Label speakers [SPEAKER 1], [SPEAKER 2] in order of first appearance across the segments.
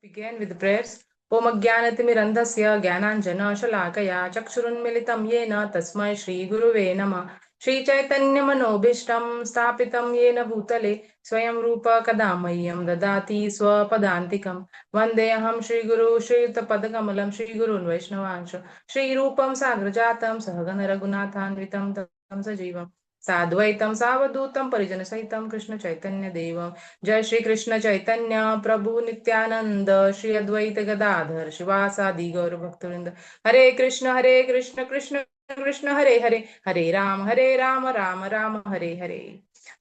[SPEAKER 1] Begin with the prayers. Om Ajnanatimirandhasya Jnananjana-shalakaya Chakshurunmilitam Yena Tasmai Shri Guruve Namah. Shri Chaitanya Manobhishtam Sthapitam Yena Bhutale Swayam Rupa Kadamayyam Dadati Swapadantikam Vandeham Shri Guru Shri Padakamalam Shri Gurun Vaishnavansha Shri Rupam Sagrajatam Sahagana Raghunathanvitam Tam Sajivam साद्वैतम सावधूतम परिजन सहितम कृष्ण चैतन्य देवम जय श्री कृष्ण चैतन्य प्रभु नित्यानंद श्री अद्वैत गदाधर शिवासादि गौर भक्तवृंद Hare Krishna Krishna Krishna Hare Hare Hare Ram Ram Ram Hare Hare.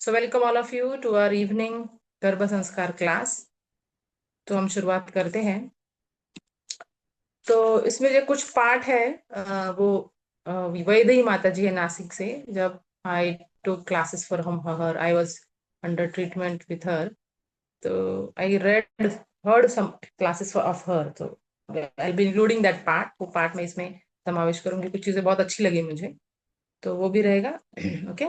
[SPEAKER 1] So welcome all of you to our evening गर्भ संस्कार class. तो हम शुरुआत करते हैं. तो इसमें जो कुछ पाठ है वो वैदेही माता जी है नासिक से. जब आई took classes for her, I was under treatment with her. So I heard some classes of her. So I'll be including that part. वो पार्ट में इसमें समावेश करूंगी. कुछ चीजें बहुत अच्छी लगी मुझे, तो वो भी रहेगा. ओके.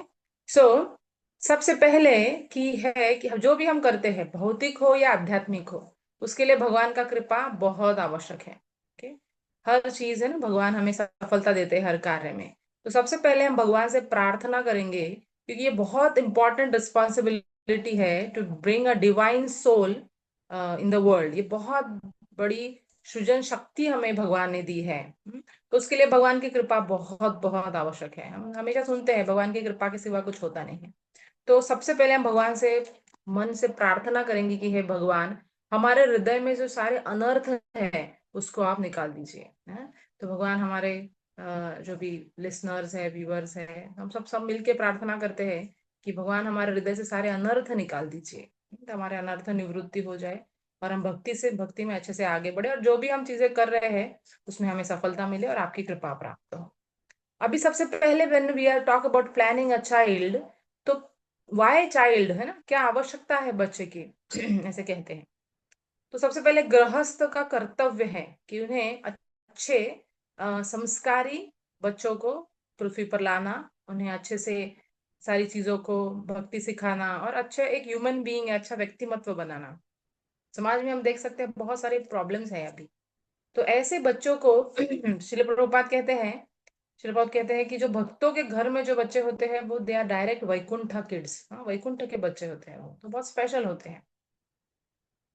[SPEAKER 1] सो सबसे पहले की है कि जो भी हम करते हैं, भौतिक हो या आध्यात्मिक हो, उसके लिए भगवान का कृपा बहुत आवश्यक है. ओके. हर चीज है ना, भगवान हमें सफलता देते हैं हर कार्य में. तो सबसे पहले हम भगवान से प्रार्थना करेंगे, क्योंकि ये बहुत इंपॉर्टेंट रिस्पॉन्सिबिलिटी है to bring a divine soul in the world. ये बहुत बड़ी सृजन शक्ति हमें भगवान ने दी है. तो उसके लिए भगवान की कृपा बहुत बहुत आवश्यक है. हम हमेशा सुनते हैं भगवान की कृपा के सिवा कुछ होता नहीं है. तो सबसे पहले हम भगवान से मन से प्रार्थना करेंगे कि हे भगवान, हमारे हृदय में जो सारे अनर्थ है उसको आप निकाल दीजिए. तो भगवान हमारे जो भी लिसनर्स है, व्यूअर्स है, हम सब मिलके प्रार्थना करते हैं कि भगवान हमारे हृदय से सारे अनर्थ निकाल दीजिए. तो हमारे अनर्थ निवृत्ति हो जाए और हम भक्ति में अच्छे से आगे बढ़े, और जो भी हम चीजें कर रहे हैं उसमें हमें सफलता मिले और आपकी कृपा प्राप्त हो. अभी सबसे पहले when we are talk about planning a child, तो वाई चाइल्ड है ना, क्या आवश्यकता है बच्चे की. ऐसे कहते हैं. तो सबसे पहले गृहस्थ का कर्तव्य है कि उन्हें अच्छे संस्कारी बच्चों को पृथ्वी पर लाना, उन्हें अच्छे से सारी चीजों को भक्ति सिखाना और अच्छे एक ह्यूमन बीइंग, अच्छा व्यक्तिमत्व बनाना. समाज में हम देख सकते हैं बहुत सारे प्रॉब्लम्स हैं अभी. तो ऐसे बच्चों को श्रील प्रभुपाद कहते हैं, श्रील प्रभुपाद कहते हैं कि जो भक्तों के घर में जो बच्चे होते हैं वो they are direct Vaikuntha kids. हाँ, वैकुंठ के बच्चे होते हैं, वो तो बहुत स्पेशल होते हैं.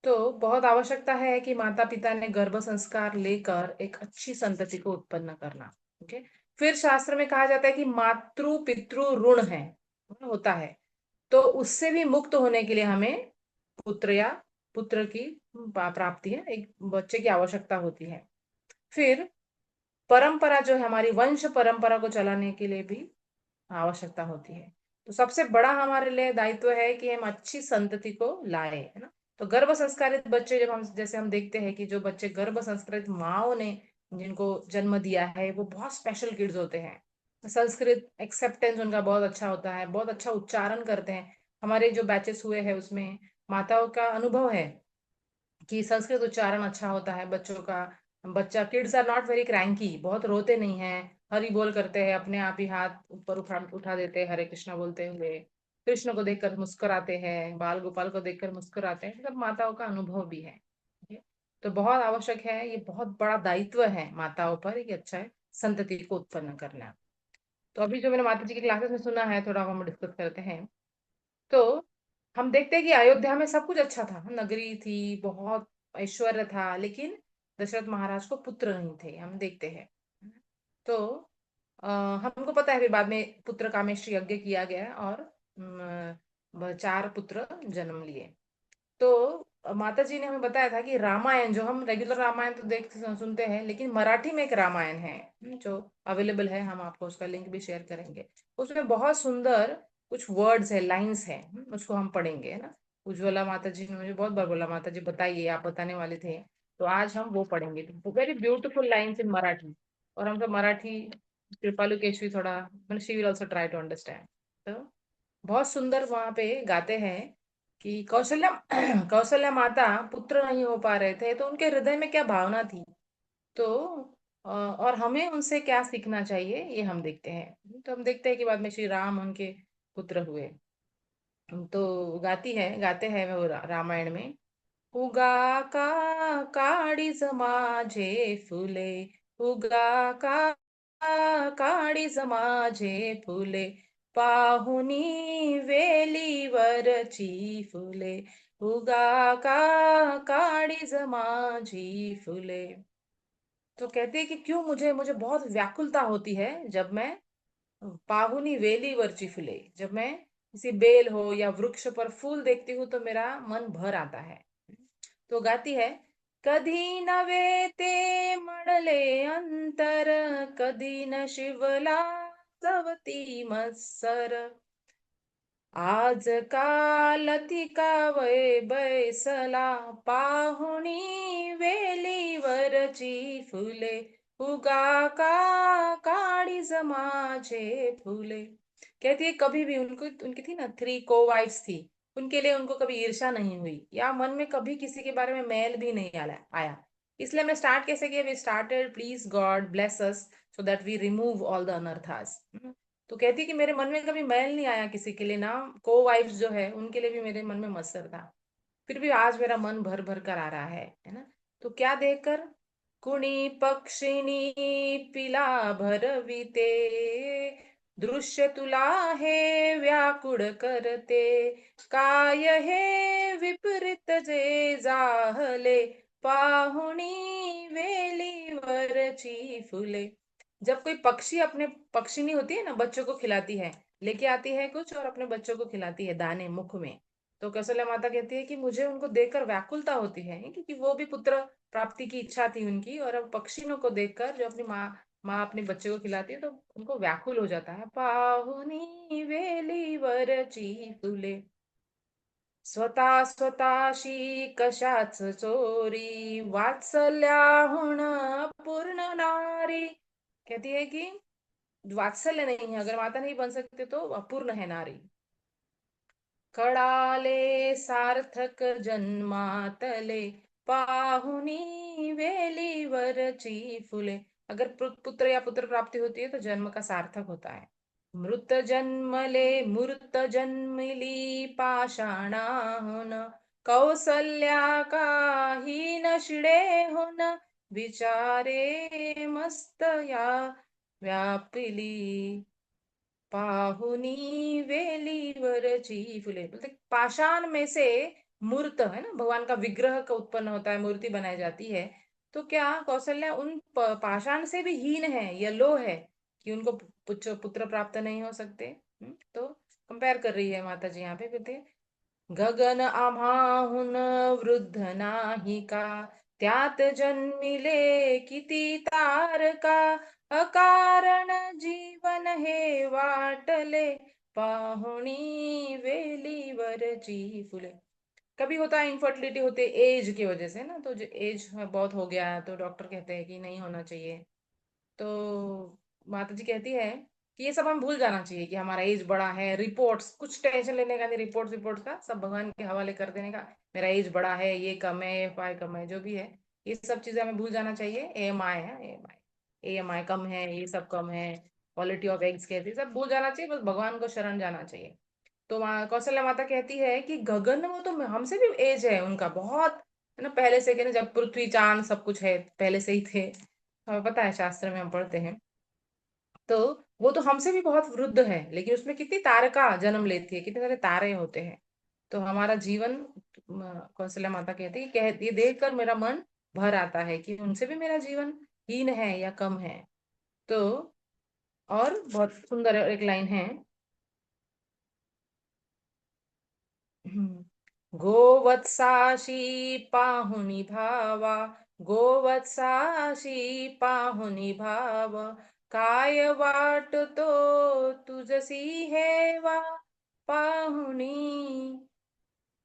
[SPEAKER 1] तो बहुत आवश्यकता है कि माता पिता ने गर्भ संस्कार लेकर एक अच्छी संतति को उत्पन्न करना. ओके. फिर शास्त्र में कहा जाता है कि मातृ पितृ ऋण है, होता है. तो उससे भी मुक्त होने के लिए हमें पुत्र या पुत्र की प्राप्ति है, एक बच्चे की आवश्यकता होती है. फिर परंपरा जो है, हमारी वंश परंपरा को चलाने के लिए भी आवश्यकता होती है. तो सबसे बड़ा हमारे लिए दायित्व है कि हम अच्छी संतति को लाए, है ना. तो गर्भ संस्कारित बच्चे, जब हम जैसे हम देखते हैं कि जो बच्चे गर्भ संस्कारित माओ ने जिनको जन्म दिया है वो बहुत स्पेशल किड्स होते हैं. संस्कृत एक्सेप्टेंस उनका बहुत अच्छा होता है, बहुत अच्छा उच्चारण करते हैं. हमारे जो बैचेस हुए हैं उसमें माताओं का अनुभव है कि संस्कृत उच्चारण अच्छा होता है बच्चों का. बच्चा kids are not very cranky, बहुत रोते नहीं है, हरि बोल करते हैं, अपने आप ही हाथ ऊपर उठा देते हैं हरे कृष्णा बोलते हुए, कृष्ण को देखकर मुस्कुराते हैं, बाल गोपाल को देखकर मुस्कुराते हैं. सब माताओं का अनुभव भी है. ठीक है? तो बहुत आवश्यक है, ये बहुत बड़ा दायित्व है माताओं पर कि अच्छा है संतति को उत्पन्न करना. तो अभी जो मैंने माता जी की क्लासेस में सुना है, थोड़ा हम डिस्कस करते हैं. तो हम देखते हैं कि अयोध्या में सब कुछ अच्छा था, नगरी थी, बहुत ऐश्वर्य था, लेकिन दशरथ महाराज को पुत्र नहीं थे, हम देखते हैं. तो हमको पता है फिर बाद में पुत्र कामेष्टि यज्ञ किया गया और 4 पुत्र जन्म लिए. तो माता जी ने हमें बताया था कि रामायण, जो हम रेगुलर रामायण तो देख सुनते हैं, लेकिन मराठी में एक रामायण है जो अवेलेबल है, हम आपको उसका लिंक भी शेयर करेंगे. उसमें बहुत सुंदर कुछ वर्ड्स है, लाइंस है, उसको हम पढ़ेंगे, है ना. उज्ज्वला माता जी ने मुझे बहुत बार बोला, माता जी बताइए, आप बताने वाले थे. तो आज हम वो पढ़ेंगे. Very beautiful lines in Marathi. और हम तो मराठी कृपालु केशवी थोड़ा, मतलब she will also try to understand. तो बहुत सुंदर वहां पे गाते हैं कि कौशल्या कौशल्या माता पुत्र नहीं हो पा रहे थे, तो उनके हृदय में क्या भावना थी. तो और हमें उनसे क्या सीखना चाहिए ये हम देखते हैं. तो हम देखते हैं कि बाद में श्री राम उनके पुत्र हुए. तो गाते हैं वो रामायण में, उगा का काळीज माझे फुले, उगा का काळीज माझे फुले, पाहुनी वेलीवरची फुले, उगा का काळीज माझी फुले। तो कहती है कि क्यों मुझे मुझे बहुत व्याकुलता होती है जब मैं पाहुनी वेली वरची फुले, जब मैं किसी बेल हो या वृक्ष पर फूल देखती हूँ तो मेरा मन भर आता है। तो गाती है, कधी नव्हे ते म्हणले अंतर, कधी न शिवला चवती मत्सर, आज कालतिका वय बैसला, पाहुणी वेलीवरची फुले, उगा का काळीज माझे फुले। कहती है कभी भी उनको, उनकी थी ना 3 को वाइफ्स थी, उनके लिए उनको कभी ईर्ष्या नहीं हुई या मन में कभी किसी के बारे में मैल भी नहीं आया। इसलिए मैं स्टार्ट कैसे किया, we started please God bless us so that we remove all the अनर्थास। तो कहती है कि मेरे मन में कभी मैल नहीं आया किसी के लिए ना, को वाइफ्स जो है उनके लिए भी मेरे मन में मत्सर था, फिर भी आज मेरा मन भर भर कर आ रहा है ना। तो क्या देखकर, कुणी पक्षिणी पिला भरविते, दृश्य तुला हे व्याकुळ करते, काय हे विपरीत जे जाहले, पाहुणी वेलीवरची फुले। जब कोई पक्षी अपने, पक्षिणी होती है ना, बच्चों को खिलाती है, लेके आती है कुछ और अपने बच्चों को खिलाती है दाने मुख में, तो कौशल्या माता कहती है कि मुझे उनको देखकर व्याकुलता होती है, क्योंकि वो भी पुत्र प्राप्ति की इच्छा थी उनकी, और अब पक्षियों को देखकर जो अपनी माँ माँ अपने बच्चे को खिलाती है तो उनको व्याकुल हो जाता है। पाहुनी वेलीवरची फुले, स्वतः स्वतःशी कशाच चोरी, वात्सल्याहुन पूर्ण नारी। कहती है कि वात्सल्य नहीं है, अगर माता नहीं बन सकते तो अपूर्ण है नारी। कळाले सार्थक जन्मातले, पाहुनी वेलीवरची फुले। अगर पुत्र या पुत्र प्राप्ति होती है तो जन्म का सार्थक होता है। मृत जन्मले मूर्त जन्मिली पाषाणाहुन, कौसल्या काही न शिडे होन, विचारे मस्त या व्यापिली, पाहुनी वेलीवरची फुले। बोलते पाषाण में से मूर्त है ना, भगवान का विग्रह का उत्पन्न होता है, मूर्ति बनाई जाती है, तो क्या कौशल्या उन पाषाण से भी हीन है, येलो है, कि उनको पुत्र प्राप्त नहीं हो सकते। तो कंपेयर कर रही है माता जी यहाँ पे, कहते गगन आम्हाहून वृद्ध नाही का, त्यात जन्मिले किती तारका, अकारण जीवन हे वाटले, पाहुणी वेलीवरची फुले। कभी होता है इनफर्टिलिटी होते एज की वजह से ना, तो जो एज बहुत हो गया है तो डॉक्टर कहते हैं कि नहीं होना चाहिए, तो माता जी कहती है कि ये सब हम भूल जाना चाहिए कि हमारा एज बड़ा है, रिपोर्ट्स कुछ टेंशन लेने का नहीं, रिपोर्ट्स रिपोर्ट्स का सब भगवान के हवाले कर देने का, मेरा एज बड़ा है, ये कम है, ये फाई कम है, जो भी है ये सब चीजें हमें भूल जाना चाहिए। एएमआई है, एएमआई कम है, ये सब कम है, क्वालिटी ऑफ एग्स कहती है, सब भूल जाना चाहिए, बस भगवान को शरण जाना चाहिए। तो कौशल्या माता कहती है कि गगन में तो हमसे भी एज है उनका बहुत, है ना, पहले से, कहते जब पृथ्वी चांद सब कुछ है पहले से ही थे, हमें पता है, शास्त्र में हम पढ़ते हैं। तो वो तो हमसे भी बहुत वृद्ध है, लेकिन उसमें कितनी तारका जन्म लेती है, कितने सारे तारे होते हैं। तो हमारा जीवन, कौशल्या माता कहती है, ये देख कर मेरा मन भर आता है कि उनसे भी मेरा जीवन हीन है या कम है। तो और बहुत सुंदर एक लाइन है, गोवत्साशी पाहुनी भावा, गोवत्साशी पाहुनी भाव, काय वाटतो तुझसी हेवा, पाहुनी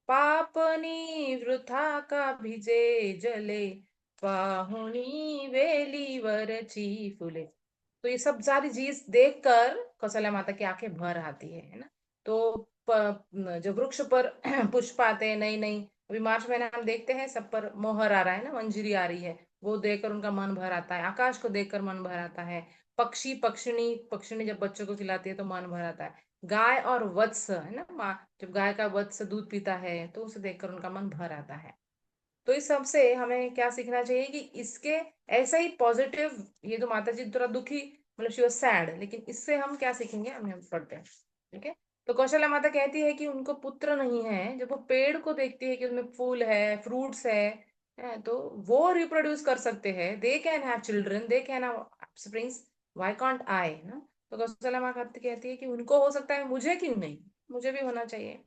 [SPEAKER 1] पापनी वृथा का भिजे जले, पाहुनी वेलीवरची फुले। तो ये सब सारी चीज देखकर कौशल्या माता की आंखें भर आती है ना। तो जो वृक्ष पर पुष्प आते हैं नई नई, अभी मार्च महीने हम देखते हैं सब पर मोहर आ रहा है ना, मंजरी आ रही है, वो देखकर उनका मन भर आता है, आकाश को देखकर मन भर आता है, पक्षी पक्षिणी पक्षिणी जब बच्चों को खिलाती है तो मन भर आता है, गाय और वत्स है ना, माँ जब गाय का वत्स दूध पीता है तो उसे देखकर उनका मन भर आता है। तो इस सबसे हमें क्या सीखना चाहिए कि इसके ऐसा ही पॉजिटिव, ये तो माता जी थोड़ा दुखी, मतलब शी वाज सैड, लेकिन इससे हम क्या सीखेंगे, हम पढ़ते हैं। ठीक है। तो कौशल्या माता कहती है कि उनको पुत्र नहीं है, जब वो पेड़ को देखती है कि उसमें फूल है, फ्रूट्स है, तो वो रिप्रोड्यूस कर सकते हैं, they can have children, they can have springs, why can't I ना। तो कौशल्या माता कहती है कि उनको हो सकता है, मुझे क्यों नहीं, मुझे भी होना चाहिए।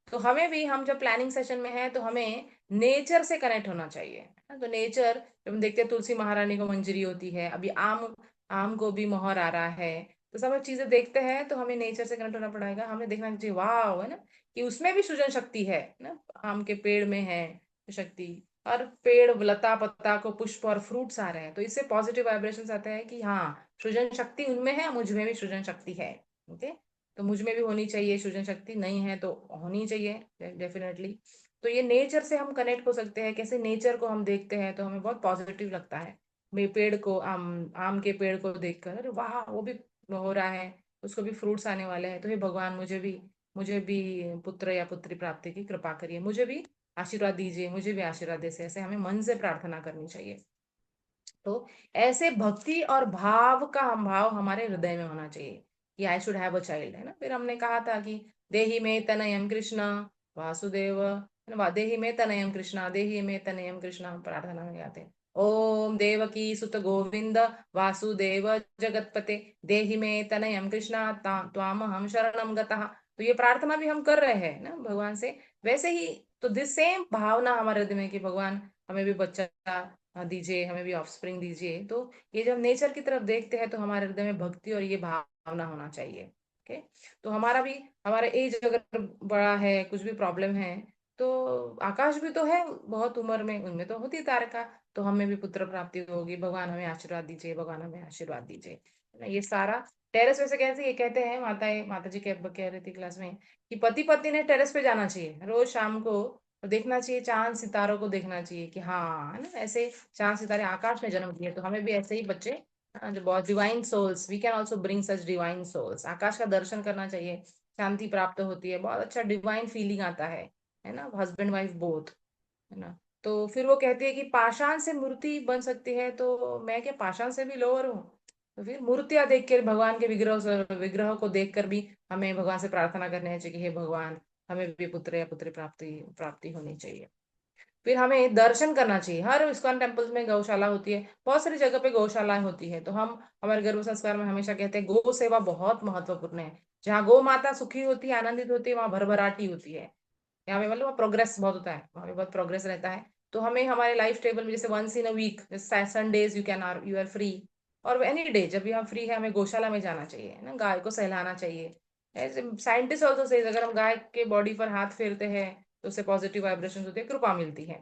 [SPEAKER 1] तो हमें भी, हम जब प्लानिंग सेशन में है तो हमें नेचर से कनेक्ट होना चाहिए, है ना? तो नेचर, जब हम देखते हैं तुलसी महारानी को मंजरी होती है, अभी आम आम को भी मोहर आ रहा है, तो सब चीजें देखते हैं, तो हमें नेचर से कनेक्ट होना पड़ेगा, हमें देखना चाहिए वाह, है ना, कि उसमें भी सृजन शक्ति है ना, आम के पेड़ में है शक्ति, और पेड़ लता पत्ता को पुष्प और फ्रूट्स आ रहे हैं, तो इससे पॉजिटिव वाइब्रेशंस आते हैं कि हाँ, सृजन शक्ति उनमें है, मुझ में भी सृजन शक्ति है। ओके। तो मुझ में भी होनी चाहिए सृजन शक्ति, नहीं है तो होनी चाहिए डेफिनेटली। तो ये नेचर से हम कनेक्ट हो सकते हैं, कैसे नेचर को हम देखते हैं तो हमें बहुत पॉजिटिव लगता है। मैं पेड़ को, आम आम के पेड़ को देखकर, अरे वाह, वो भी हो रहा है, उसको भी फ्रूट्स आने वाले हैं, तो हे भगवान, मुझे भी पुत्र या पुत्री प्राप्ति की कृपा करिए, मुझे भी आशीर्वाद दीजिए, मुझे भी आशीर्वाद दे, ऐसे हमें मन से प्रार्थना करनी चाहिए। तो ऐसे भक्ति और भाव का हम भाव हमारे हृदय में होना चाहिए कि I should have a child, है ना। फिर हमने कहा था कि देहि में तनयम कृष्ण वासुदेव, है ना, देहि में तनयम कृष्ण, देहि में तनयम कृष्ण, हम प्रार्थना में गाते हैं, ओम देवकी सुत गोविंद वासुदेव जगतपते देहि में तनयम कृष्ण त्वाम हम शरणम गतः। तो ये प्रार्थना भी हम कर रहे हैं ना भगवान से, वैसे ही। तो दिस सेम भावना हमारे हृदय में कि भगवान हमें भी बच्चा दीजिए, हमें भी ऑफस्प्रिंग दीजिए। तो ये जब नेचर की तरफ देखते हैं तो हमारे हृदय में भक्ति और ये भावना होना चाहिए। ओके। तो हमारा भी, हमारा एज अगर बड़ा है, कुछ भी प्रॉब्लम है, तो आकाश भी तो है बहुत उम्र में, उनमें तो होती है तारका, तो हमें भी पुत्र प्राप्ति होगी, भगवान हमें आशीर्वाद दीजिए, भगवान हमें आशीर्वाद दीजिए, है ना। ये सारा टेरेस वैसे कैसे, ये कहते हैं माता जी कह रही थी क्लास में कि पति पत्नी ने टेरेस पे जाना चाहिए रोज शाम को, और देखना चाहिए चांद सितारों को, देखना चाहिए कि हाँ, है ना, ऐसे चांद सितारे आकाश में जन्म दिए, तो हमें भी ऐसे ही बच्चे, जो बहुत divine souls, we can also bring such divine souls, आकाश का दर्शन करना चाहिए, शांति प्राप्त होती है, बहुत अच्छा डिवाइन फीलिंग आता है ना, हस्बैंड वाइफ बोथ, है ना। तो फिर वो कहती है कि पाषाण से मूर्ति बन सकती है, तो मैं क्या पाषाण से भी लोअर हूँ? तो फिर मूर्तियां देख कर, भगवान के विग्रह को देख कर भी हमें भगवान से प्रार्थना करनी चाहिए कि हे भगवान, हमें भी पुत्र या पुत्री प्राप्ति प्राप्ति होनी चाहिए। फिर हमें दर्शन करना चाहिए, हर इस्कॉन टेम्पल्स में गौशाला होती है, बहुत सारी जगह पे गौशालाएं होती है, तो हम हमारे गर्भ संस्कार में हमेशा कहते हैं गौ सेवा बहुत महत्वपूर्ण है। जहाँ गौ माता सुखी होती है, आनंदित होती है, वहाँ भरभराटी होती है, यहाँ पे मतलब प्रोग्रेस बहुत होता है, वहाँ पे बहुत प्रोग्रेस रहता है। तो हमें हमारे लाइफ टेबल में जैसे वंस इन अ वीक, जैसे संडेज यू आर फ्री, और एनी डे जब भी हम फ्री है, हमें गौशाला में जाना चाहिए, है ना, गाय को सहलाना चाहिए। ऐसे साइंटिस्ट ऑल्सो से अगर हम गाय के बॉडी पर हाथ फेरते हैं तो उससे पॉजिटिव वाइब्रेशन होती है, कृपा मिलती है।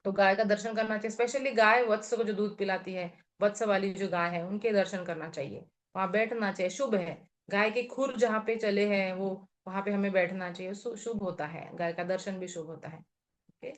[SPEAKER 1] तो गाय का दर्शन करना चाहिए, स्पेशली गाय वत्स को जो दूध पिलाती है, वत्स वाली जो गाय है, उनके दर्शन करना चाहिए, वहां बैठना चाहिए, शुभ है। गाय के खुर जहाँ पे चले हैं वो, वहां पे हमें बैठना चाहिए, शुभ होता है, गाय का दर्शन भी शुभ होता है। ओके।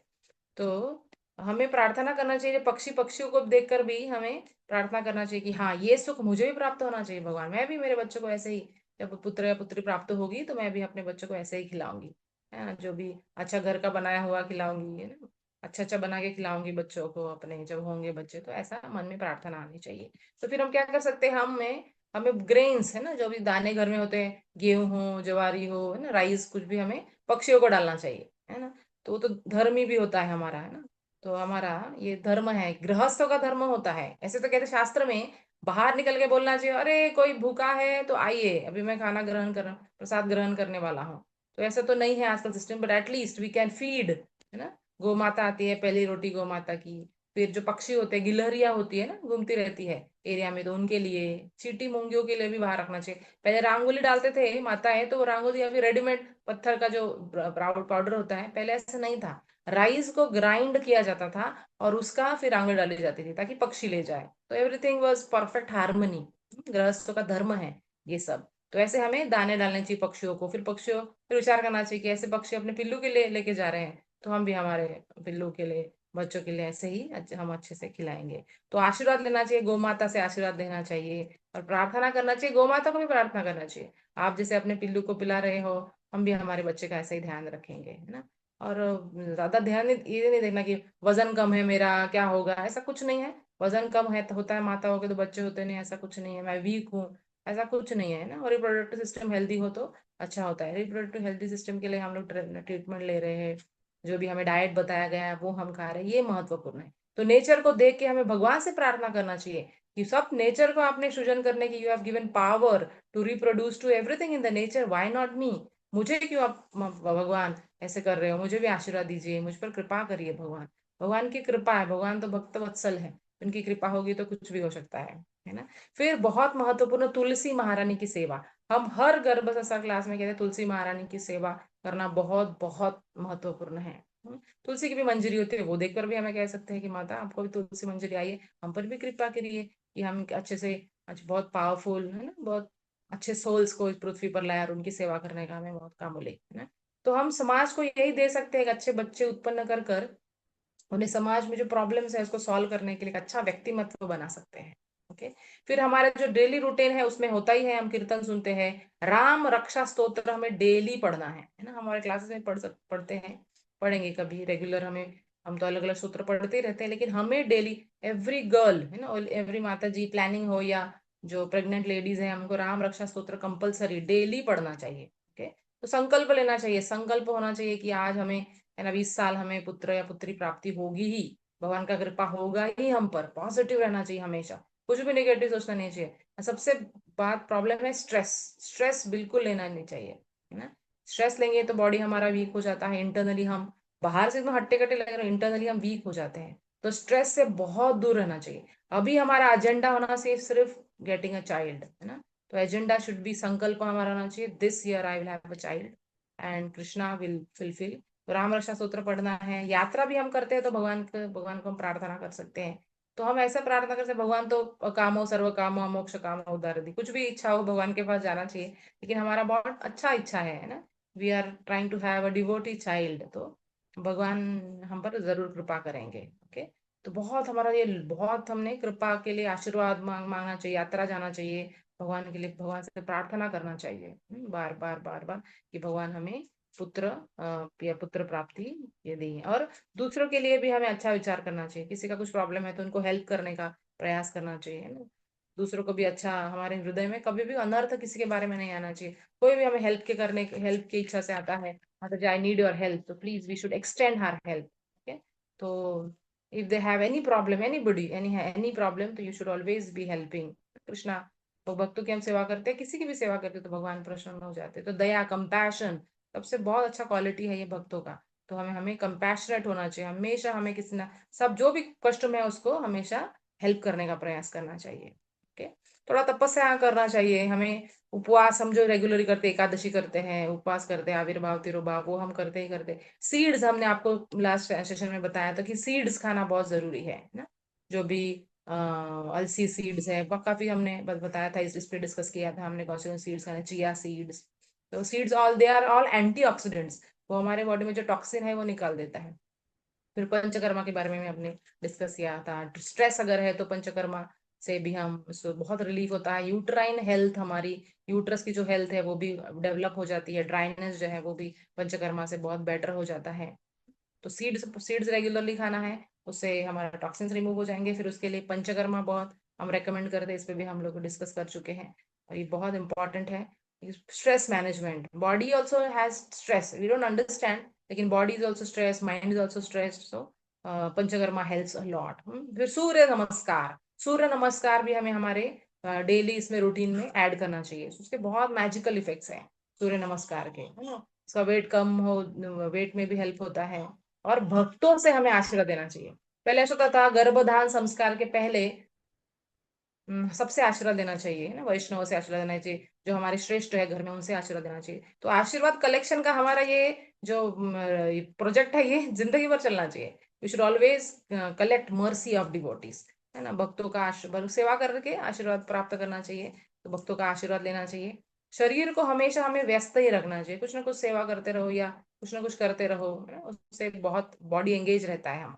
[SPEAKER 1] तो हमें प्रार्थना करना चाहिए, पक्षियों को देखकर भी हमें प्रार्थना करना चाहिए कि हाँ, ये सुख मुझे भी प्राप्त होना चाहिए भगवान, मैं भी मेरे बच्चों को ऐसे ही, जब पुत्र या पुत्री प्राप्त होगी तो मैं भी अपने बच्चों को ऐसे ही खिलाऊंगी, है ना, जो भी अच्छा घर का बनाया हुआ खिलाऊंगी, है ना, अच्छा अच्छा बना के खिलाऊंगी बच्चों को अपने, जब होंगे बच्चे, तो ऐसा मन में प्रार्थना आनी चाहिए। तो फिर हम क्या कर सकते हैं, हमें हमें ग्रेन्स, है ना, जो भी दाने घर में होते हैं, गेहूं हो, ज्वारी हो, है ना, राइस, कुछ भी हमें पक्षियों को डालना चाहिए, है ना। तो वो तो धर्म ही भी होता है हमारा, है ना। तो हमारा ये धर्म है, गृहस्थों का धर्म होता है, ऐसे तो कहते शास्त्र में, बाहर निकल के बोलना चाहिए, अरे कोई भूखा है तो आइए, अभी मैं खाना ग्रहण कर, प्रसाद ग्रहण करने वाला हूँ। तो ऐसा तो नहीं है आजकल system, but at least we can feed, है ना। गौ माता आती है, पहली रोटी गौ माता की। फिर जो पक्षी होते हैं, गिलहरियां होती है ना, घूमती रहती है एरिया में, तो उनके लिए, चींटी मुंगियों के लिए भी बाहर रखना चाहिए। पहले रंगोली डालते थे माताएं, तो वो रंगोली अभी रेडीमेड पत्थर का जो पाउडर होता है, पहले ऐसा नहीं था, राइस को ग्राइंड किया जाता था, और उसका फिर रंगोली डाली जाती थी ताकि पक्षी ले जाए, तो एवरीथिंग वाज परफेक्ट हार्मनी। गृहस्थों का धर्म है ये सब। तो ऐसे हमें दाने डालने चाहिए पक्षियों को, फिर विचार करना चाहिए कि ऐसे पक्षी अपने पिल्लू के लिए लेके जा रहे हैं, तो हम भी हमारे पिल्लू के लिए, बच्चों के लिए ऐसे ही हम अच्छे से खिलाएंगे। तो आशीर्वाद लेना चाहिए, गौ माता से आशीर्वाद लेना चाहिए, और प्रार्थना करना चाहिए, गौ माता को भी प्रार्थना करना चाहिए, आप जैसे अपने पिल्लू को पिला रहे हो, हम भी हमारे बच्चे का ऐसे ही ध्यान रखेंगे, है ना। और ज्यादा ध्यान ये नहीं देखना कि वजन कम है मेरा क्या होगा, ऐसा कुछ नहीं है। वजन कम है तो होता है माताओं के तो बच्चे होते नहीं, ऐसा कुछ नहीं है। मैं वीक हूँ, ऐसा कुछ नहीं है ना। और रिप्रोडक्टिव सिस्टम हेल्दी हो तो अच्छा होता है। रिप्रोडक्टिव हेल्दी सिस्टम के लिए हम लोग ट्रीटमेंट ले रहे हैं, जो भी हमें डाइट बताया गया है वो हम खा रहे हैं, ये महत्वपूर्ण है। तो नेचर को देख के हमें भगवान से प्रार्थना करना चाहिए कि सब नेचर को आपने सृजन करने की, you have given power to reproduce to everything in the nature, why not me? मुझे क्यों आप भगवान ऐसे कर रहे हो? मुझे भी आशीर्वाद दीजिए, मुझ पर कृपा करिए भगवान। भगवान की कृपा है, भगवान तो भक्त वत्सल है, उनकी कृपा होगी तो कुछ भी हो सकता है ना। फिर बहुत महत्वपूर्ण, तुलसी महारानी की सेवा। हम हर गर्भशास्त्र क्लास में कहते हैं तुलसी महारानी की सेवा करना बहुत बहुत महत्वपूर्ण है। तुलसी की भी मंजरी होती है, वो देखकर भी हमें कह सकते हैं कि माता आपको भी तुलसी मंजरी आई है, हम पर भी कृपा करिए कि हम अच्छे से, अच्छा बहुत पावरफुल है ना, बहुत अच्छे सोल्स को इस पृथ्वी पर लाया और उनकी सेवा करने का हमें बहुत काम मिले, है ना। तो हम समाज को यही दे सकते हैं, एक अच्छे बच्चे उत्पन्न कर कर उन्हें समाज में जो प्रॉब्लम्स है उसको सॉल्व करने के लिए एक अच्छा व्यक्तिमत्व बना सकते हैं। ओके। फिर हमारा जो डेली रूटीन है उसमें होता ही है, हम कीर्तन सुनते हैं, राम रक्षा स्तोत्र हमें डेली पढ़ना है ना। हमारे क्लासेस में पढ़ते हैं, पढ़ेंगे कभी रेगुलर हमें, हम तो अलग अलग सूत्र पढ़ते ही रहते हैं, लेकिन हमें डेली, एवरी गर्ल है ना, एवरी माता जी प्लानिंग हो या जो प्रेग्नेंट लेडीज है, हमको राम रक्षा स्तोत्र कंपलसरी डेली पढ़ना चाहिए। ओके। तो संकल्प लेना चाहिए, संकल्प होना चाहिए कि आज हमें है ना 20 साल हमें पुत्र या पुत्री प्राप्ति होगी ही, भगवान का कृपा होगा ही हम पर। पॉजिटिव रहना चाहिए हमेशा, कुछ भी नेगेटिव सोचना नहीं चाहिए। सबसे बात प्रॉब्लम है स्ट्रेस, स्ट्रेस बिल्कुल लेना नहीं चाहिए, है ना। स्ट्रेस लेंगे तो बॉडी हमारा वीक हो जाता है, इंटरनली हम, बाहर से तो हट्टे कट्टे लग रहे हैं, इंटरनली हम वीक हो जाते हैं। तो स्ट्रेस से बहुत दूर रहना चाहिए। अभी हमारा एजेंडा होना चाहिए सिर्फ गेटिंग अ चाइल्ड, है ना। तो एजेंडा शुड बी, संकल्प हमारा होना चाहिए, this year I will have a child and Krishna will fulfil. तो राम रक्षा सूत्र पढ़ना है। यात्रा भी हम करते हैं तो भगवान को हम प्रार्थना कर सकते हैं। तो हम ऐसा प्रार्थना कर सकते हैं, भगवान तो कामो सर्व कामो मोक्ष कामो उदार दी, कुछ भी इच्छा हो भगवान के पास जाना चाहिए। लेकिन हमारा बहुत अच्छा इच्छा है ना, we are trying to have a devotee child, तो भगवान हम पर जरूर कृपा करेंगे। ओके। तो बहुत हमारा ये, बहुत हमने कृपा के लिए आशीर्वाद मांगना चाहिए, यात्रा जाना चाहिए भगवान के लिए, भगवान से प्रार्थना करना चाहिए बार बार बार बार कि भगवान हमें पुत्र या पुत्र प्राप्ति ये दी है। और दूसरों के लिए भी हमें अच्छा विचार करना चाहिए, किसी का कुछ प्रॉब्लम है तो उनको हेल्प करने का प्रयास करना चाहिए, है ना। दूसरों को भी अच्छा, हमारे हृदय में कभी भी अनर्थ किसी के बारे में नहीं आना चाहिए। कोई भी हमें हेल्प की इच्छा से आता है, मतलब आई नीड योर हेल्प, तो please we should extend her help. Okay. तो if they have any problem, anybody any problem, तो you should always be helping Krishna. तो भक्तों की हम सेवा करते हैं, किसी की भी सेवा करते हैं तो भगवान प्रसन्न हो जाते हैं। तो दया, कंपैशन सबसे बहुत अच्छा क्वालिटी है ये भक्तों का। तो हमें हमें कंपैशनेट होना चाहिए, हमेशा हमें किसी ना, सब जो भी कष्ट में है उसको हमेशा हेल्प करने का प्रयास करना चाहिए। ओके। थोड़ा तपस्या करना चाहिए हमें। उपवास हम जो रेगुलरली करते हैं, एकादशी करते हैं, उपवास करते हैं, आविर्भाव तिरुभाव वो हम करते ही करते। सीड्स हमने आपको लास्ट सेशन में बताया था कि सीड्स खाना बहुत जरूरी है ना। जो भी अलसी सीड्स है, काफी हमने बताया था, इस पे डिस्कस किया था हमने, कौन से सीड्स खाने, चिया सीड्स। तो seeds all, they are all antioxidants, वो हमारे बॉडी में जो टॉक्सिन है वो निकाल देता है। फिर पंचकर्मा के बारे में भी हमने डिस्कस किया था। स्ट्रेस अगर है तो पंचकर्मा से भी हम, उसको बहुत रिलीफ होता है। यूट्राइन हेल्थ, हमारी यूट्रस की जो हेल्थ है वो भी डेवलप हो जाती है, ड्राइनेस जो है वो भी पंचकर्मा से बहुत बेटर हो जाता है। तो सीड्स सीड्स रेगुलरली खाना है, उससे हमारा टॉक्सिन्स रिमूव हो जाएंगे। फिर उसके लिए पंचकर्मा बहुत हम रेकमेंड करते हैं, इस पे भी हम लोग डिस्कस कर चुके हैं और ये बहुत इंपॉर्टेंट है। Stress management, body also has stress, we don't understand, लेकिन body is also stress, mind is also stress. So panchakarma helps a lot. फिर सूर्य नमस्कार, सूर्य नमस्कार भी हमें हमारे डेली इसमें रूटीन में ऐड करना चाहिए, उसके बहुत मैजिकल इफेक्ट्स हैं सूर्य नमस्कार के, है ना। उसका वेट कम हो, वेट में भी हेल्प होता है। और भक्तों से हमें आशीर्वाद देना चाहिए। पहले ऐसा होता था, गर्भधान संस्कार के पहले सबसे आशीर्वाद देना चाहिए, है ना, वैष्णव से आशीर्वाद देना चाहिए, जो हमारे श्रेष्ठ है घर में उनसे आशीर्वाद देना चाहिए। तो आशीर्वाद कलेक्शन का हमारा ये जो प्रोजेक्ट है ये जिंदगी भर चलना चाहिए। We should always collect mercy of devotees, है ना। भक्तों का आशीर्वाद, सेवा करके आशीर्वाद प्राप्त करना चाहिए, तो भक्तों का आशीर्वाद लेना चाहिए। शरीर को हमेशा हमें व्यस्त ही रखना चाहिए, कुछ ना कुछ सेवा करते रहो या कुछ ना कुछ करते रहो, है ना, उससे बहुत बॉडी एंगेज रहता है। हम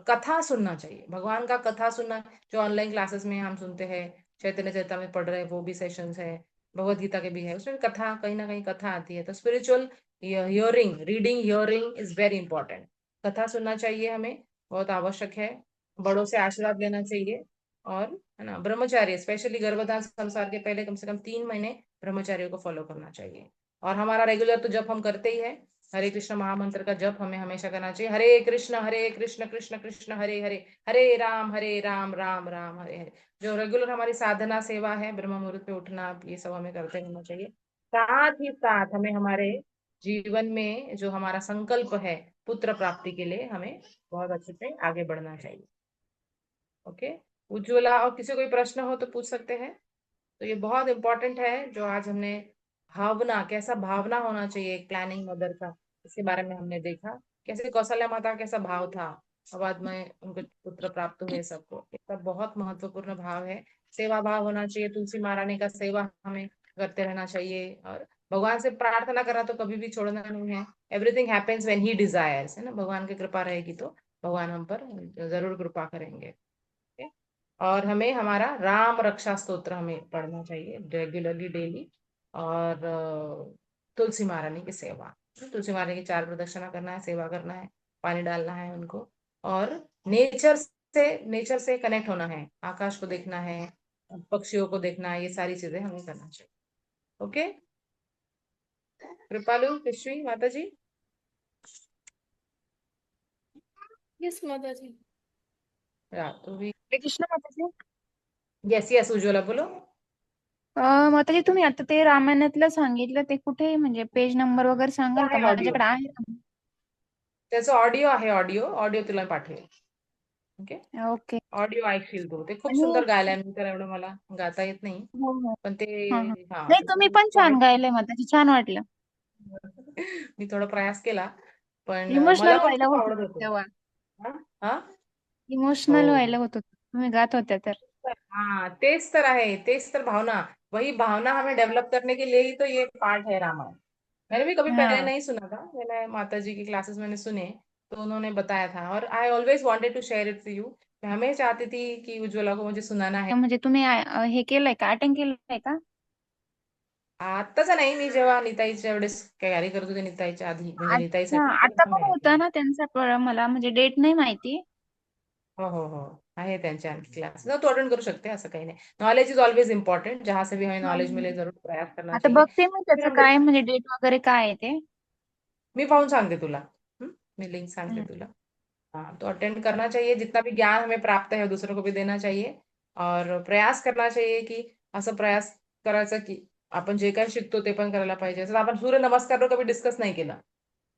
[SPEAKER 1] कथा सुनना चाहिए, भगवान का कथा सुनना, जो ऑनलाइन क्लासेस में हम सुनते हैं, चैतन्य चैता में पढ़ रहे हैं वो भी सेशंस है, भगवत गीता के भी है, उसमें भी कथा, कहीं ना कहीं कथा आती है। तो spiritual hearing, reading, hearing is very important. कथा सुनना चाहिए हमें, बहुत आवश्यक है। बड़ों से आशीर्वाद लेना चाहिए। और है ना, ब्रह्मचार्य स्पेशली गर्भधारण संस्कार के पहले कम से कम 3 महीने ब्रह्मचार्य को फॉलो करना चाहिए। और हमारा रेगुलर तो जप हम करते ही है, हरे कृष्ण महामंत्र का जप हमें हमेशा करना चाहिए। हरे कृष्ण कृष्ण कृष्ण हरे हरे, हरे राम राम राम हरे हरे। जो रेगुलर हमारी साधना सेवा है, ब्रह्म मुहूर्त पे उठना, ये सब हमें करते रहना चाहिए। साथ ही साथ हमें हमारे जीवन में जो हमारा संकल्प है पुत्र प्राप्ति के लिए, हमें बहुत अच्छे से आगे बढ़ना चाहिए। ओके। उज्ज्वला, और किसी को कोई प्रश्न हो तो पूछ सकते हैं। तो ये बहुत इंपॉर्टेंट है जो आज हमने भावना, कैसा भावना होना चाहिए एक प्लानिंग मदर का, इसके बारे में हमने देखा। कैसे कौशल्या माता का कैसा भाव था, और बाद में उनको पुत्र प्राप्त हुए सबको, ये सब बहुत महत्वपूर्ण भाव है। सेवा भाव होना चाहिए, तुलसी महारानी का सेवा हमें करते रहना चाहिए। और भगवान से प्रार्थना करना तो कभी भी छोड़ना नहीं है। Everything happens when he desires, है ना, भगवान की कृपा रहेगी तो भगवान हम पर जरूर कृपा करेंगे। ठीक है? और हमें हमारा राम रक्षा स्तोत्र हमें पढ़ना चाहिए रेगुलरली, डेली। और तुलसी महारानी की सेवा, तुलसी महारानी की 4 प्रदक्षिणा करना है, सेवा करना है, पानी डालना है उनको। और नेचर से कनेक्ट होना है, आकाश को देखना है, पक्षियों को देखना है, ये सारी चीजें हमें करना चाहिए। ओके। कृपालु, कृष्णी माता जी।
[SPEAKER 2] यस माता जी।
[SPEAKER 1] तो भी
[SPEAKER 2] हरे कृष्ण माता जी.
[SPEAKER 1] यस यस, उज्ज्वला बोलो।
[SPEAKER 2] माताजी, तुम्ही आता ते रामायणातलं सांगितलं ते कुठे, म्हणजे पेज नंबर वगैरे सांगाल का?
[SPEAKER 1] आहे ऑडिओ,
[SPEAKER 2] माझ्याकडे आहे.
[SPEAKER 1] त्याचं ऑडिओ आहे, ऑडिओ ऑडिओ तुला पाठवेल. ओके.
[SPEAKER 2] ओके.
[SPEAKER 1] ऑडिओ ऐकशील तू, ते खूप
[SPEAKER 2] आणि
[SPEAKER 1] सुंदर गायलाय, मी तर एवढं मला गाता येत नाही,
[SPEAKER 2] हो हो.
[SPEAKER 1] पण ते,
[SPEAKER 2] हा हा.
[SPEAKER 1] हा
[SPEAKER 2] नाही,
[SPEAKER 1] ते
[SPEAKER 2] तुम्ही
[SPEAKER 1] तू
[SPEAKER 2] पण छान
[SPEAKER 1] ऐक.
[SPEAKER 2] गायलंय माताजी, छान वाटलं.
[SPEAKER 1] मी थोडा प्रयास केला, पण मला
[SPEAKER 2] इमोशनल
[SPEAKER 1] पण
[SPEAKER 2] व्हायला
[SPEAKER 1] खूप
[SPEAKER 2] होत
[SPEAKER 1] आवडत
[SPEAKER 2] होतं
[SPEAKER 1] होतं.
[SPEAKER 2] तेव्हा.
[SPEAKER 1] हा हा.
[SPEAKER 2] इमोशनल व्हायला
[SPEAKER 1] हो.
[SPEAKER 2] होत होतं तुम्ही गात होत्या तर.
[SPEAKER 1] हाँ, तेज तर आहे, तेज तर भावना। वही भावना हमें डेवलप करने के लिए ही तो ये पार्ट है रामायण। मैंने भी कभी पहले
[SPEAKER 2] हाँ.
[SPEAKER 1] नहीं सुना था, मैंने माता जी की क्लासेस मैंने सुने, तो उन्होंने बताया था, और I always wanted to share it to you. मैं हमें चाहती थी कि उज्ज्वला को मुझे सुनाना है।
[SPEAKER 2] म्हणजे तुम्ही हे केलंय का, अटेंड केलंय का?
[SPEAKER 1] आत्ताच नाही, मी जेव्हा निताईच्या वेळेस कॅरी करत होते, निताईच्या आधी, म्हणजे
[SPEAKER 2] अच्छा,
[SPEAKER 1] निताईसाठी
[SPEAKER 2] आता
[SPEAKER 1] तेव्हा मी
[SPEAKER 2] पण होता
[SPEAKER 1] ऐकलं.
[SPEAKER 2] ना त्यांचा मला म्हणजे डेट नाही माहिती.
[SPEAKER 1] हो हो हो, आहे त्यांच्या आणखी क्लास, तो अटेंड करू शकते, असं काही नाही। नॉलेज इज ऑलवेज इंपॉर्टेंट, जहां से भी हमें
[SPEAKER 2] हा,
[SPEAKER 1] नॉलेज मिले
[SPEAKER 2] हा.
[SPEAKER 1] जरूर प्रयास करना
[SPEAKER 2] आता
[SPEAKER 1] चाहिए।
[SPEAKER 2] बघते मी
[SPEAKER 1] फिर
[SPEAKER 2] त्याचं
[SPEAKER 1] हम
[SPEAKER 2] काय म्हणजे डेट वगैरे काय आहे ते.
[SPEAKER 1] मी पाहून सांगते तुला। मी लिंक सांगते
[SPEAKER 2] हम्म.
[SPEAKER 1] तुला। हाँ, तो अटेंड करना चाहिए, जितना भी ज्ञान हमें प्राप्त है दूसरों को भी देना चाहिए। और प्रयास करना चाहिए की असं प्रयास करायचा की आपण जे काही शिकतो ते पण करायला पाहिजे। जसं आपण सूर्यनमस्कार कधी डिस्कस नाही केला,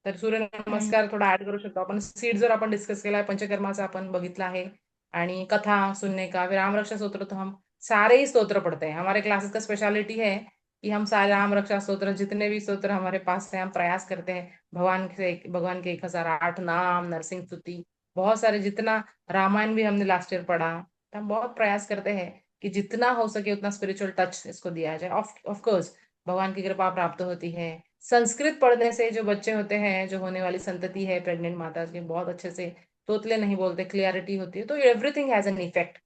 [SPEAKER 1] तर
[SPEAKER 2] हम्म.
[SPEAKER 1] सूर्यनमस्कार थोडा ऍड करू शकतो आपण। सीड जर आपण डिस्कस केला है, पंचकर्माचा आपण बघितला आहे, आणि कथा सुनने का, फिर राम रक्षा स्तोत्र तो हम सारे ही स्तोत्र पढ़ते हैं। हमारे क्लासेस का स्पेशलिटी है कि हम सारे राम रक्षा स्तोत्र, जितने भी स्तोत्र हमारे पास है, हम प्रयास करते हैं भगवान के 1008 नाम, नरसिंह स्तुति, बहुत सारे, जितना रामायण भी हमने लास्ट ईयर पढ़ा, तो हम बहुत प्रयास करते हैं कि जितना हो सके उतना स्पिरिचुअल टच इसको दिया जाए। ऑफ कोर्स भगवान की कृपा प्राप्त होती है। संस्कृत पढ़ने से जो बच्चे होते हैं, जो होने वाली संतति है प्रेग्नेंट माता की, बहुत अच्छे से तोतले नहीं बोलते, क्लियरिटी होती है, तो एवरीथिंग हैज एन इफेक्ट।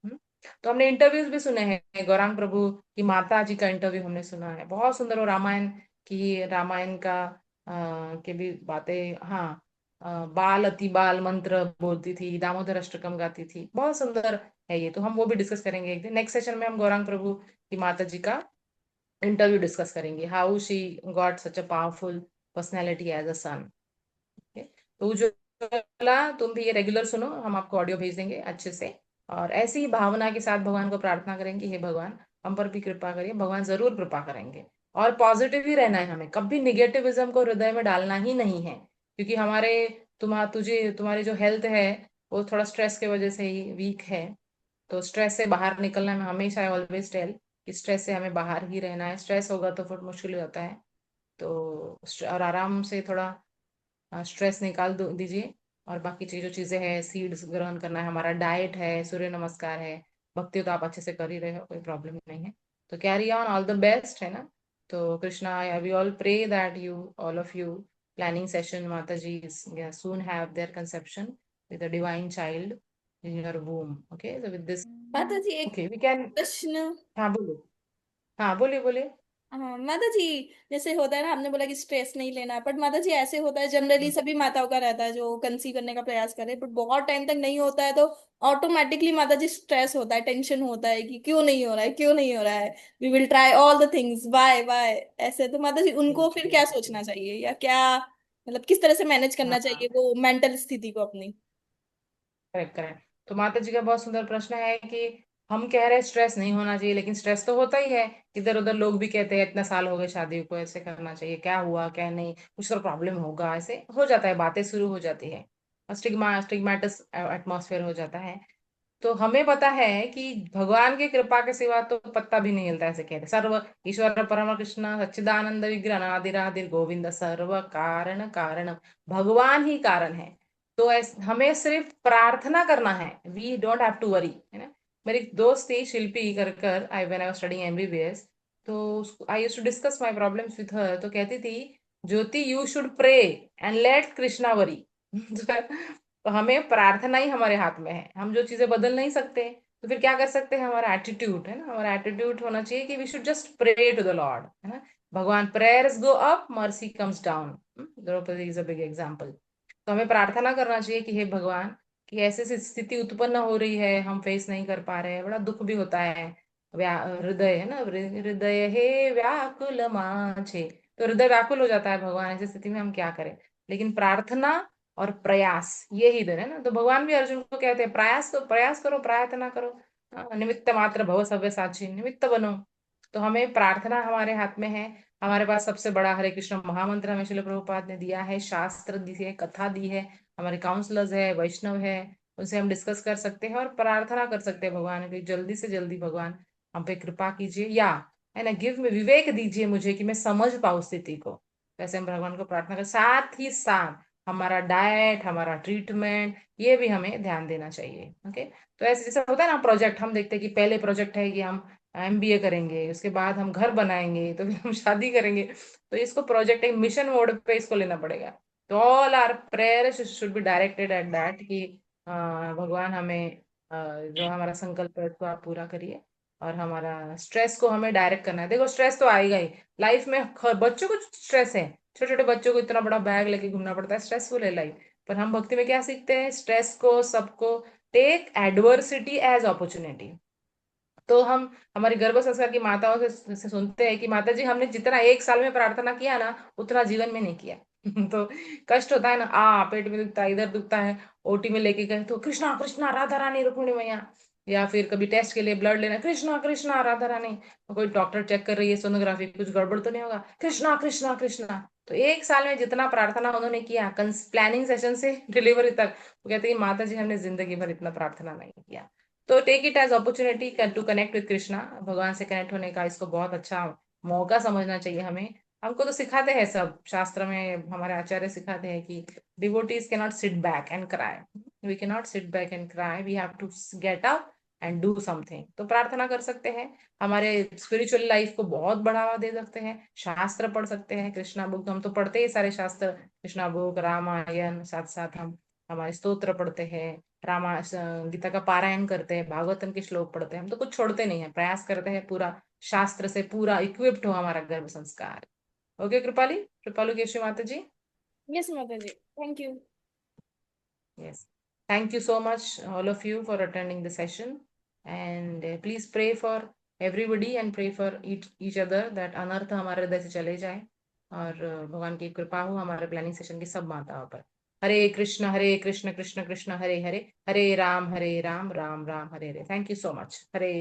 [SPEAKER 1] तो हमने इंटरव्यूज भी सुने हैं, गौरांग प्रभु की माता जी का इंटरव्यू हमने सुना है, बहुत सुंदर। वो रामायण का के भी बातें, हाँ, बाल अति बाल मंत्र बोलती थी, दामोदर अष्टकम गाती थी, बहुत सुंदर है ये। तो हम वो भी डिस्कस करेंगे एक दिन, नेक्स्ट सेशन में हम गौरांग प्रभु की माता जी का इंटरव्यू डिस्कस करेंगे, how she got such a powerful personality as a son. तो उज्ज्वला, तुम भी ये रेगुलर सुनो, हम आपको ऑडियो भेज देंगे अच्छे से। और ऐसी ही भावना के साथ भगवान को प्रार्थना करेंगे, हे भगवान हम पर भी कृपा करिए, भगवान जरूर कृपा करेंगे। और पॉजिटिव ही रहना है हमें, कभी निगेटिविज्म को हृदय में डालना ही नहीं है, क्योंकि तुम्हारी जो हेल्थ है वो थोड़ा स्ट्रेस की वजह से ही वीक है। तो स्ट्रेस से बाहर निकलना में हमेशा ऑलवेज टेल कि स्ट्रेस से हमें बाहर ही रहना है, स्ट्रेस होगा तो फिर मुश्किल हो जाता है। तो और आराम से थोड़ा स्ट्रेस निकाल दीजिए। और बाकी जो चीजें हैं, सीड्स ग्रहण करना है, हमारा डाइट है, सूर्य नमस्कार है, भक्ति तो आप अच्छे से कर ही रहे हो, कोई प्रॉब्लम नहीं है। तो carry on, all the best, है ना। तो Krishna, we all pray that you, all of you, planning session माता जी soon have their conception with a divine child in your womb. Okay, so with this,
[SPEAKER 2] माता जी, एक
[SPEAKER 1] okay, we can,
[SPEAKER 2] प्रश्न.
[SPEAKER 1] हाँ बोलो, हाँ बोलिए बोलिए।
[SPEAKER 3] हाँ माता जी, जैसे होता है ना, हमने बोला कि स्ट्रेस नहीं लेना, बट माता जी ऐसे होता है जनरली सभी माताओं का रहता है जो कंसीव करने का प्रयास करे, बट बहुत टाइम तक नहीं होता है तो ऑटोमेटिकली माता जी स्ट्रेस होता है, टेंशन होता है कि क्यों नहीं हो रहा है, क्यों नहीं हो रहा है, we will try all the things, why why. ऐसे तो माता जी उनको फिर क्या सोचना चाहिए, या क्या मतलब किस तरह से मैनेज करना चाहिए
[SPEAKER 1] हाँ,
[SPEAKER 3] वो मेंटल स्थिति को अपनी?
[SPEAKER 1] Correct correct. तो माता जी का बहुत सुंदर प्रश्न है कि हम कह रहे हैं स्ट्रेस नहीं होना चाहिए, लेकिन स्ट्रेस तो होता ही है। इधर उधर लोग भी कहते हैं इतना साल हो गए शादी को, ऐसे करना चाहिए, क्या हुआ क्या नहीं, कुछ तो प्रॉब्लम होगा, ऐसे हो जाता है, बातें शुरू हो जाती है, स्टिग्माटिस एटमॉस्फेयर हो जाता है। तो हमें पता है कि भगवान की कृपा के सिवा तो पत्ता भी नहीं हिलता, ऐसे कहते सर्व ईश्वर परम कृष्ण सच्चिदानंद विग्रह आदिरादिर गोविंद सर्व कारण कारण, भगवान ही कारण है। तो हमें सिर्फ प्रार्थना करना है, we don't have to worry, है ना। मेरी एक दोस्त थी शिल्पी कर कर, I when I was studying MBBS, तो I used to discuss my problems with her, तो कहती थी, Jyoti you should pray and let Krishna worry. तो हमें प्रार्थना ही हमारे हाथ में है, हम जो चीजें बदल नहीं सकते, तो फिर क्या कर सकते हैं, हमारा एटीट्यूड है ना, हमारा एटीट्यूड होना चाहिए कि we should just pray to the lord, है ना। भगवान, prayers go up mercy comes down, Draupadi is a big example. तो हमें प्रार्थना करना चाहिए कि हे भगवान, कि ऐसी ऐसी स्थिति उत्पन्न हो रही है, हम फेस नहीं कर पा रहे हैं, बड़ा दुख भी होता है, हृदय है ना, हृदय हे व्याकुल माछे, तो हृदय व्याकुल हो जाता है भगवान, ऐसी स्थिति में हम क्या करें। लेकिन प्रार्थना और प्रयास, ये ही इधर है ना। तो भगवान भी अर्जुन को कहते हैं, प्रयास तो प्रयास करो, प्रार्थना करो, निमित्त मात्र भव सव्य साची, निमित्त बनो। तो हमें प्रार्थना हमारे हाथ में है। हमारे पास सबसे बड़ा हरे कृष्ण महामंत्र हमें श्रील प्रभुपाद ने दिया है, शास्त्र दी है, कथा दी है, हमारे काउंसलर्स है, वैष्णव है, उनसे हम डिस्कस कर सकते हैं और प्रार्थना कर सकते हैं भगवान की, जल्दी से जल्दी भगवान हम पे कृपा कीजिए, या है ना, गिव में विवेक दीजिए मुझे कि मैं समझ पाऊँ स्थिति को। वैसे हम भगवान को प्रार्थना कर, साथ ही साथ हमारा डाइट, हमारा ट्रीटमेंट, ये भी हमें ध्यान देना चाहिए। ओके। तो ऐसे जैसे होता है ना प्रोजेक्ट, हम देखते हैं कि पहले प्रोजेक्ट है कि हम एमबीए करेंगे, उसके बाद हम घर बनाएंगे, तो फिर हम शादी करेंगे, तो इसको प्रोजेक्ट एक मिशन मोड पे इसको लेना पड़ेगा। तो all are prayers should be directed at that कि भगवान हमें जो हमारा संकल्प है उसको आप पूरा करिए, और हमारा स्ट्रेस को हमें डायरेक्ट करना है। देखो स्ट्रेस तो आएगा ही लाइफ में, बच्चों को स्ट्रेस है, छोटे छोटे बच्चों को इतना बड़ा बैग लेके घूमना पड़ता है, स्ट्रेसफुल है लाइफ। पर हम भक्ति में क्या सीखते हैं, स्ट्रेस को, सबको टेक एडवर्सिटी एज अपॉर्चुनिटी। तो हम हमारी गर्भ संस्कार की माताओं से सुनते हैं कि माता जी, हमने जितना एक साल में प्रार्थना किया ना, उतना जीवन में नहीं किया। तो कष्ट होता है ना, पेट में दुखता है, इधर दुखता है, ओटी में लेके गए तो कृष्णा कृष्णा राधा रानी रुक्मिणी मैया, या फिर कभी टेस्ट के लिए ब्लड लेना, कृष्णा कृष्णा राधा रानी, कोई डॉक्टर चेक कर रही है सोनोग्राफी, कुछ गड़बड़ तो नहीं होगा, कृष्णा कृष्णा कृष्णा। तो एक साल में जितना प्रार्थना उन्होंने किया, प्लानिंग सेशन से डिलीवरी तक, वो कहते हैं माता जी हमने जिंदगी भर इतना प्रार्थना नहीं किया। तो take it as opportunity to connect with Krishna, भगवान से कनेक्ट होने का इसको बहुत अच्छा मौका समझना चाहिए हमें। हमको तो सिखाते हैं सब शास्त्र में, हमारे आचार्य सिखाते हैं कि devotees can not sit back and cry, we can not sit back and cry, we have to get up and do something. तो प्रार्थना कर सकते हैं, हमारे स्पिरिचुअल लाइफ को बहुत बढ़ावा दे सकते हैं, शास्त्र पढ़ सकते हैं, कृष्णा बुक हम तो पढ़ते ही सारे शास्त्र, कृष्णा बुक, रामायण, साथ साथ हम हमारे स्तोत्र पढ़ते हैं, गीता का पारायण करते हैं, भागवतम के श्लोक पढ़ते हैं, हम तो कुछ छोड़ते नहीं है, प्रयास करते हैं पूरा शास्त्र से पूरा इक्विप्ड हो हमारा गर्भ संस्कार। ओके कृपाली, कृपालू केशव माता जी।
[SPEAKER 3] यस माता जी, thank you.
[SPEAKER 1] Yes. Thank you so much, all of you, for attending the session. And please pray for everybody and pray for each other that अनर्थ हमारे हृदय से चले जाए, और भगवान की कृपा हो हमारे प्लानिंग सेशन की सब माताओं पर। Hare Krishna Krishna Krishna Hare Hare, Hare Ram Ram Ram Hare Hare. Thank you so much. Hare